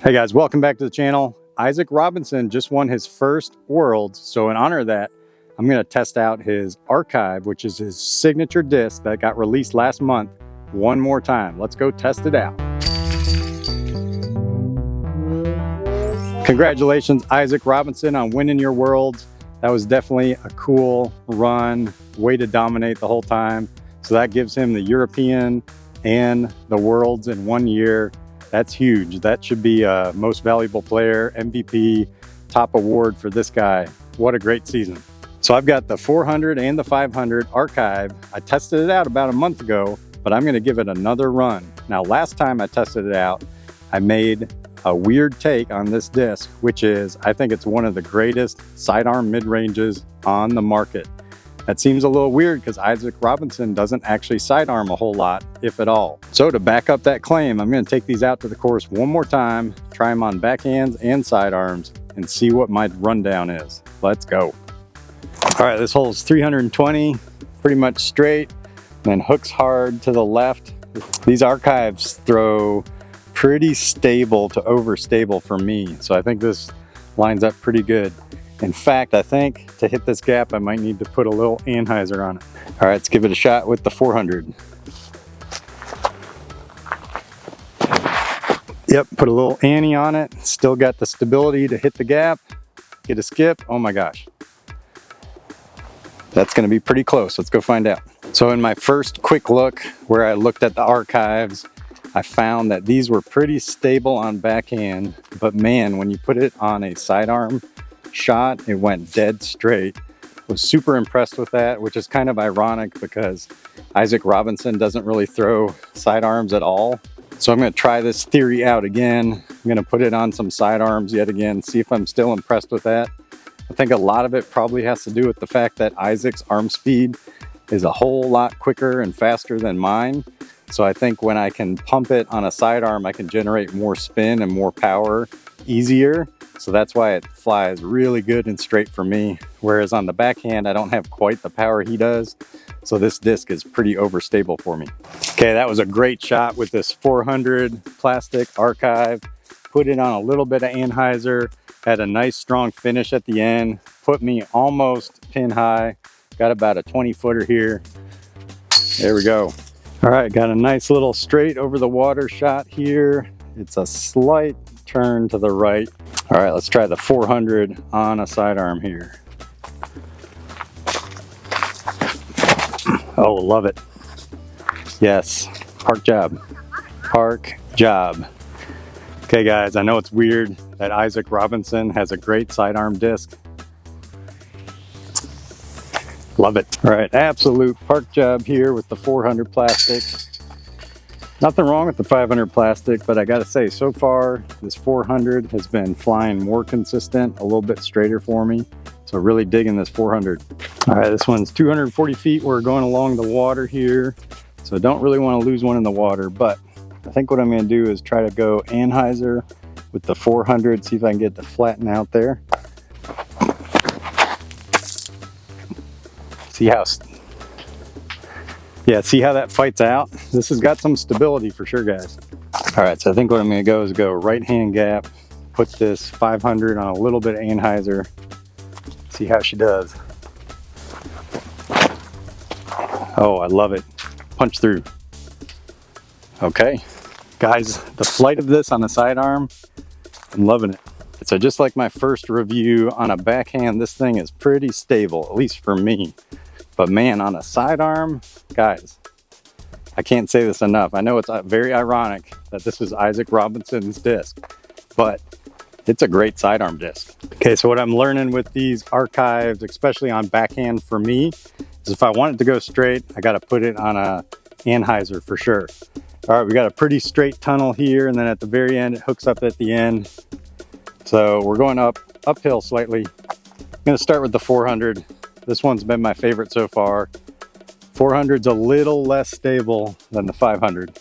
Hey guys, welcome back to the channel. Isaac Robinson just won his first Worlds, so in honor of that, I'm going to test out his Archive, which is his signature disc that got released last month, one more time. Let's go test it out. Congratulations, Isaac Robinson, on winning your Worlds. That was definitely a cool run, way to dominate the whole time. So that gives him the European and the Worlds in 1 year. That's huge. That should be a most valuable player, MVP, top award for this guy. What a great season. So I've got the 400 and the 500 Archive. I tested it out about a month ago, but I'm gonna give it another run. Now, last time I tested it out, I made a weird take on this disc, which is, I think it's one of the greatest sidearm mid-ranges on the market. That seems a little weird because Isaac Robinson doesn't actually sidearm a whole lot, if at all. So to back up that claim, I'm going to take these out to the course one more time, try them on backhands and sidearms, and see what my rundown is. Let's go. All right, this hole is 320, pretty much straight, then hooks hard to the left. These Archives throw pretty stable to overstable for me, so I think this lines up pretty good. In fact, I think to hit this gap, I might need to put a little anhyzer on it. All right, let's give it a shot with the 400. Yep, put a little annie on it. Still got the stability to hit the gap, get a skip. Oh my gosh. That's gonna be pretty close. Let's go find out. So in my first quick look where I looked at the Archives, I found that these were pretty stable on backhand, but man, when you put it on a sidearm shot, it went dead straight. Was super impressed with that, which is kind of ironic because Isaac Robinson doesn't really throw sidearms at all. So I'm going to try this theory out again. I'm going to put it on some sidearms yet again, see if I'm still impressed with that. I think a lot of it probably has to do with the fact that Isaac's arm speed is a whole lot quicker and faster than mine. So I think when I can pump it on a sidearm, I can generate more spin and more power easier. So that's why it flies really good and straight for me. Whereas on the backhand, I don't have quite the power he does. So this disc is pretty overstable for me. Okay, that was a great shot with this 400 plastic Archive. Put it on a little bit of anhyzer, had a nice strong finish at the end, put me almost pin high. Got about a 20 footer here. There we go. All right, got a nice little straight over the water shot here. It's a slight turn to the right. All right, let's try the 400 on a sidearm here. Oh, love it. Yes, park job. Park job. Okay guys, I know it's weird that Isaac Robinson has a great sidearm disc. Love it. All right, absolute park job here with the 400 plastic. Nothing wrong with the 500 plastic, but I gotta say, so far, this 400 has been flying more consistent, a little bit straighter for me. So really digging this 400. All right, this one's 240 feet. We're going along the water here. So I don't really wanna lose one in the water, but I think what I'm gonna do is try to go anhyzer with the 400, see if I can get to flatten out there. See how that fights out? This has got some stability for sure, guys. All right, so I think what I'm gonna go is go right hand gap, put this 500 on a little bit of anhyzer, see how she does. Oh, I love it. Punch through. Okay, guys, the flight of this on the sidearm, I'm loving it. So just like my first review on a backhand, this thing is pretty stable, at least for me. But man, on a sidearm, guys, I can't say this enough. I know it's very ironic that this is Isaac Robinson's disc, but it's a great sidearm disc. Okay, so what I'm learning with these Archives, especially on backhand for me, is if I want it to go straight, I gotta put it on a anhyzer for sure. All right, we got a pretty straight tunnel here, and then at the very end, it hooks up at the end. So we're going uphill slightly. I'm gonna start with the 400. This one's been my favorite so far. 400's a little less stable than the 500.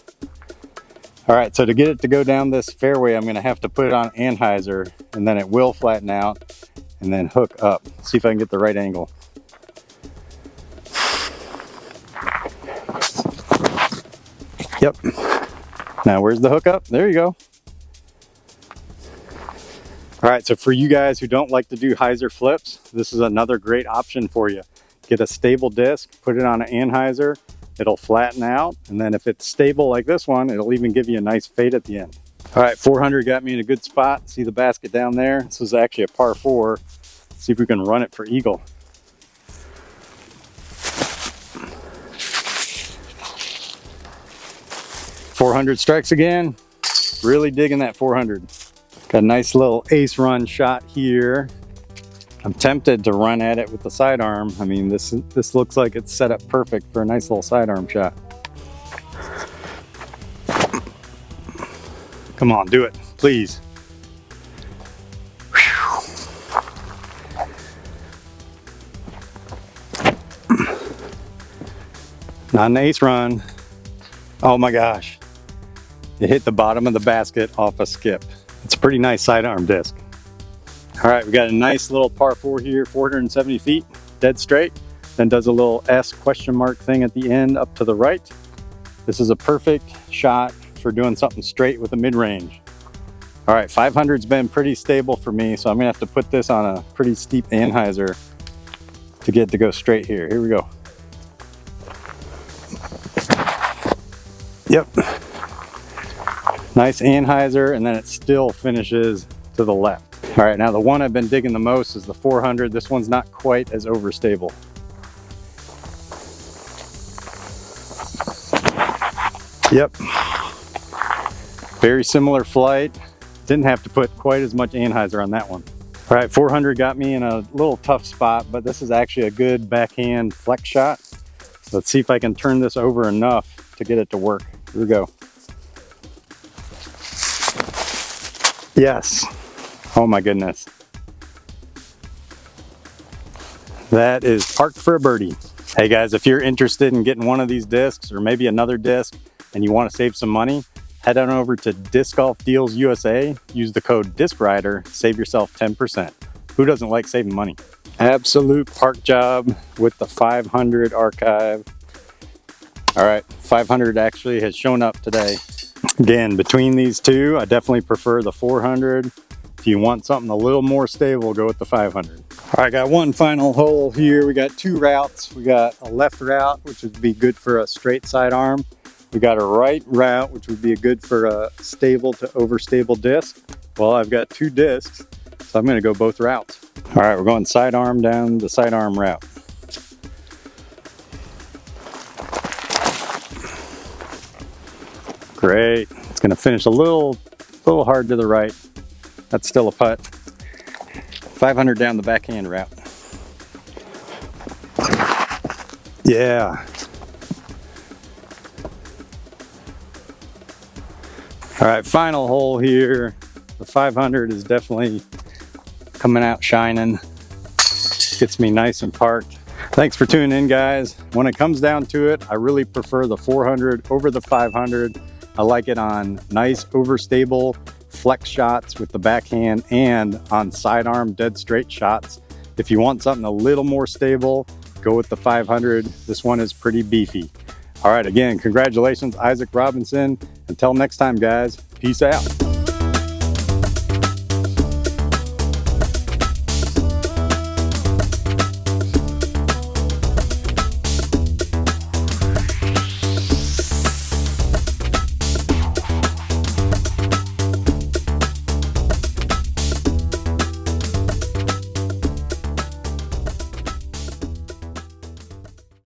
All right, so to get it to go down this fairway, I'm gonna have to put it on anhyzer, and then it will flatten out and then hook up. See if I can get the right angle. Yep. Now where's the hookup? There you go. All right, so for you guys who don't like to do hyzer flips, this is another great option for you. Get a stable disc, put it on an anhyzer, it'll flatten out, and then if it's stable like this one, it'll even give you a nice fade at the end. All right, 400 got me in a good spot. See the basket down there? This is actually a par 4. Let's see if we can run it for eagle. .400 strikes again. Really digging that 400. Got a nice little ace run shot here. I'm tempted to run at it with the sidearm. I mean, this looks like it's set up perfect for a nice little sidearm shot. Come on, do it, please. Not an ace run. Oh my gosh. It hit the bottom of the basket off a skip. It's a pretty nice sidearm disc. All right, we got a nice little par 4 here, 470 feet, dead straight. Then does a little S question mark thing at the end up to the right. This is a perfect shot for doing something straight with a mid-range. All right, 500's been pretty stable for me, so I'm gonna have to put this on a pretty steep anhyzer to get it to go straight here. Here we go. Yep. Nice anhyzer, and then it still finishes to the left. All right, now the one I've been digging the most is the 400. This one's not quite as overstable. Yep. Very similar flight. Didn't have to put quite as much anhyzer on that one. All right, 400 got me in a little tough spot, but this is actually a good backhand flex shot. Let's see if I can turn this over enough to get it to work. Here we go. Yes. Oh my goodness. That is parked for a birdie. Hey guys, if you're interested in getting one of these discs or maybe another disc and you want to save some money, head on over to Disc Golf Deals USA. Use the code DiscRider, save yourself 10%. Who doesn't like saving money? Absolute park job with the 500 archive. All right, 500 actually has shown up today. Again, between these two, I definitely prefer the 400. If you want something a little more stable, go with the 500. All right, got one final hole here. We got 2 routes. We got a left route, which would be good for a straight sidearm. We got a right route, which would be good for a stable to overstable disc. Well, I've got 2 discs, so I'm gonna go both routes. All right, we're going sidearm down the sidearm route. Great. It's gonna finish a little hard to the right. That's still a putt. 500 down the backhand route. Yeah. All right, final hole here. The 500 is definitely coming out shining. Gets me nice and parked. Thanks for tuning in, guys. When it comes down to it, I really prefer the 400 over the 500. I like it on nice overstable flex shots with the backhand and on sidearm dead straight shots. If you want something a little more stable, go with the 500. This one is pretty beefy. All right, again, congratulations, Isaac Robinson. Until next time, guys, peace out.